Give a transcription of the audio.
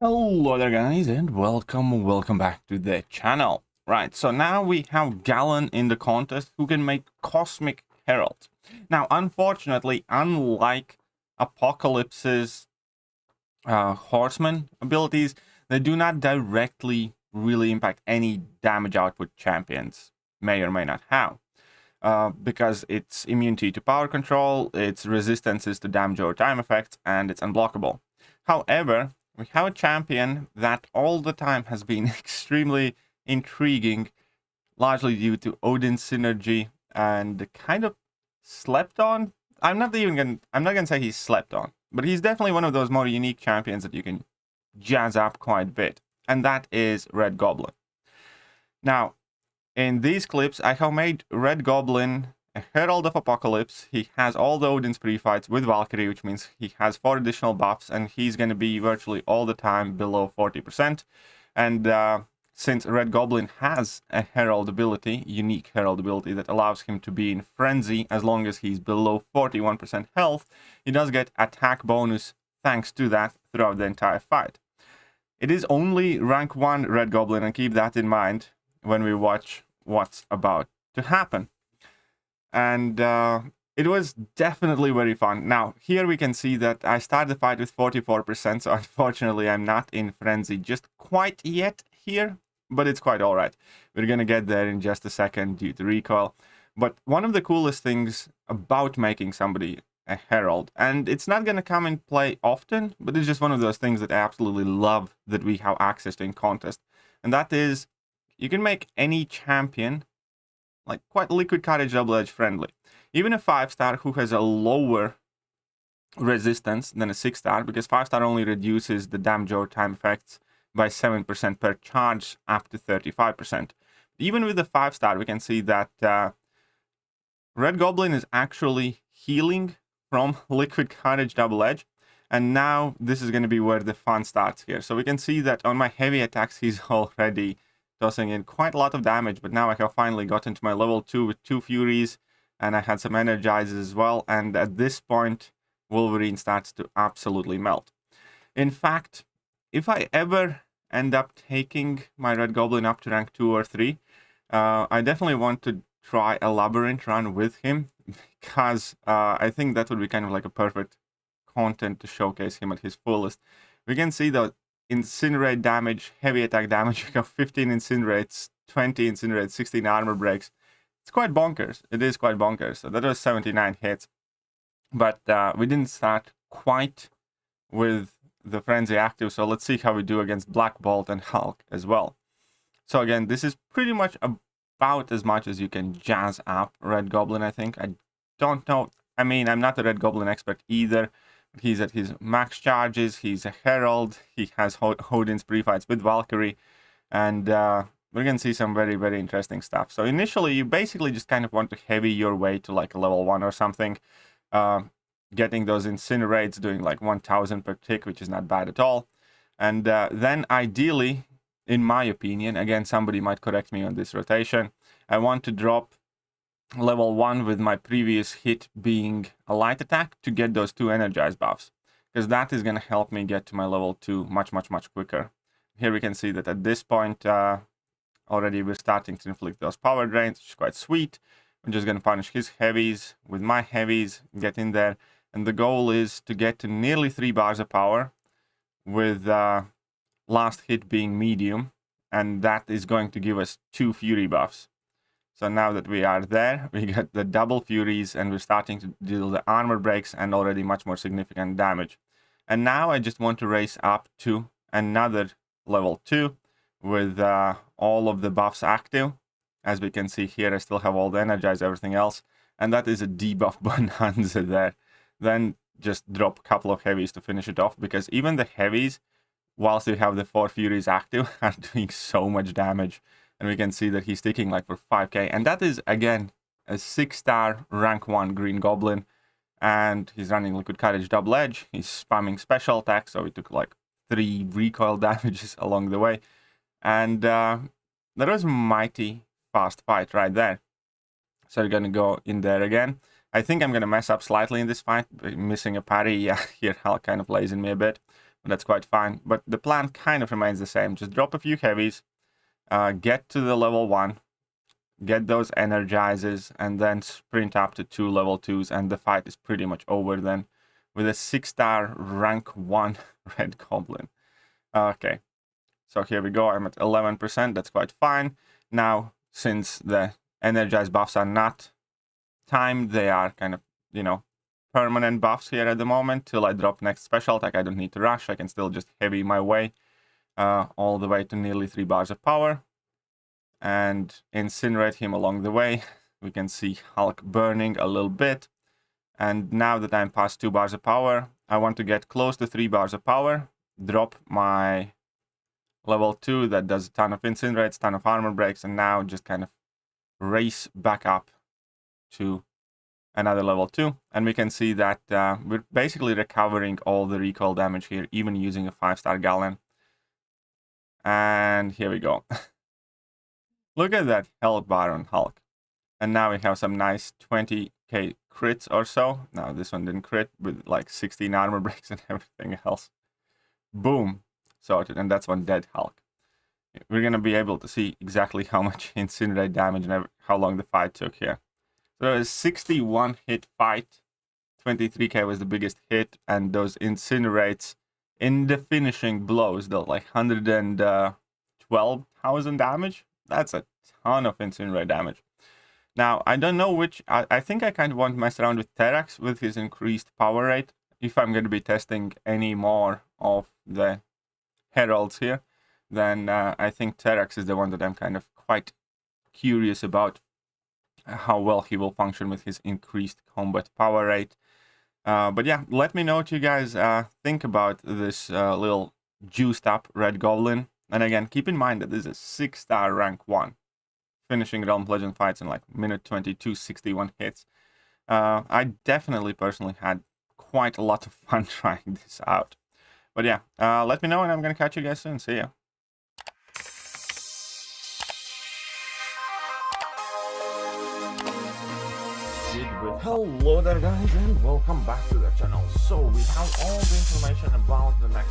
Hello there guys and welcome back to the channel. Right, so now we have Goblin in the contest who can make Cosmic Herald. Now unfortunately, unlike Apocalypse's Horseman abilities, they do not directly really impact any damage output champions may or may not have. Because it's immunity to power control, its resistances to damage over time effects, and it's unblockable. However, we have a champion that all the time has been extremely intriguing, largely due to Odin's synergy and kind of slept on. I'm not gonna say he's slept on, but he's definitely one of those more unique champions that you can jazz up quite a bit, and that is Red Goblin. Now, in these clips, I have made Red Goblin a Herald of Apocalypse. He has all the Odin's pre-fights with Valkyrie, which means he has 4 additional buffs, and he's going to be virtually all the time below 40%. And since Red Goblin has a Herald ability, unique Herald ability, that allows him to be in Frenzy as long as he's below 41% health, he does get attack bonus thanks to that throughout the entire fight. It is only rank 1 Red Goblin, and keep that in mind when we watch what's about to happen. And it was definitely very fun. Now, here we can see that I started the fight with 44%, so unfortunately I'm not in Frenzy just quite yet here, but it's quite alright. We're gonna get there in just a second due to recoil. But one of the coolest things about making somebody a Herald, and it's not gonna come in play often, but it's just one of those things that I absolutely love that we have access to in contest, and that is you can make any champion like quite Liquid Courage Double Edge friendly. Even a 5-star who has a lower resistance than a 6-star, because 5-star only reduces the damage over time effects by 7% per charge up to 35%. Even with the 5-star, we can see that Red Goblin is actually healing from Liquid Courage Double Edge. And now this is going to be where the fun starts here. So we can see that on my heavy attacks, he's already tossing in quite a lot of damage, but now I have finally gotten to my level 2 with 2 Furies, and I had some Energizes as well, and at this point, Wolverine starts to absolutely melt. In fact, if I ever end up taking my Red Goblin up to rank 2 or 3, I definitely want to try a Labyrinth run with him, because I think that would be kind of like a perfect content to showcase him at his fullest. We can see that Incinerate damage, heavy attack damage, we got 15 Incinerates, 20 Incinerates, 16 armor breaks. It's quite bonkers. It is quite bonkers. So that was 79 hits. But we didn't start quite with the Frenzy active, so let's see how we do against Black Bolt and Hulk as well. So again, this is pretty much about as much as you can jazz up Red Goblin, I think. I don't know. I mean, I'm not a Red Goblin expert either. He's at his max charges, he's a Herald, he has Odin's pre-fights with Valkyrie, and we're going to see some very, very interesting stuff. So initially, you basically just kind of want to heavy your way to like a level 1 or something, getting those Incinerates, doing like 1000 per tick, which is not bad at all. And then ideally, in my opinion, again, somebody might correct me on this rotation, I want to drop level 1 with my previous hit being a light attack to get those 2 energized buffs, because that is going to help me get to my level 2 much quicker. Here we can see that at this point already we're starting to inflict those power drains, which is quite sweet. I'm just going to punish his heavies with my heavies, get in there, and the goal is to get to nearly 3 bars of power with last hit being medium, and that is going to give us 2 fury buffs. So now that we are there, we get the double Furies, and we're starting to deal the armor breaks and already much more significant damage. And now I just want to race up to another level 2 with all of the buffs active. As we can see here, I still have all the Energize, everything else. And that is a debuff bonanza there. Then just drop a couple of heavies to finish it off, because even the heavies, whilst we have the 4 Furies active, are doing so much damage. And we can see that he's sticking like for 5k. And that is, again, a 6-star rank 1 Green Goblin. And he's running Liquid Courage Double Edge. He's spamming special attacks, so he took like 3 recoil damages along the way. And that was a mighty fast fight right there. So we're going to go in there again. I think I'm going to mess up slightly in this fight, missing a parry. Yeah, here Hulk kind of lays in me a bit. That's quite fine. But the plan kind of remains the same. Just drop a few heavies, get to the level 1, get those energizers, and then sprint up to 2 level 2s, and the fight is pretty much over then with a 6-star rank 1 red goblin. Okay, so here we go. I'm at 11%. That's quite fine. Now, since the energized buffs are not timed, they are kind of, you know, permanent buffs here at the moment till I drop next special attack. I don't need to rush. I can still just heavy my way all the way to nearly 3 bars of power and incinerate him along the way. We can see Hulk burning a little bit. And now that I'm past 2 bars of power, I want to get close to 3 bars of power, drop my level 2 that does a ton of incinerates, ton of armor breaks, and now just kind of race back up to another level 2. And we can see that we're basically recovering all the recoil damage here, even using a 5-star Gallon. And here we go. Look at that Health bar on Hulk. And now we have some nice 20k crits or so. Now this one didn't crit with like 16 armor breaks and everything else. Boom. Sorted. And that's one dead Hulk. We're going to be able to see exactly how much incinerate damage and how long the fight took here. So it was a 61 hit fight. 23k was the biggest hit. And those incinerates in the finishing blows dealt like 112,000 damage. That's a ton of incinerate damage. Now, I don't know which... I think I kind of want to mess around with Terax with his increased power rate. If I'm going to be testing any more of the Heralds here, then I think Terax is the one that I'm kind of quite curious about how well he will function with his increased combat power rate. But yeah, let me know what you guys think about this little juiced up Red Goblin. And again, keep in mind that this is a 6-star rank 1. Finishing Realm Legend fights in like minute 22, 61 hits. I definitely personally had quite a lot of fun trying this out. But yeah, let me know and I'm going to catch you guys soon. See ya. Hello there guys and welcome back to the channel. So we have all the information about the next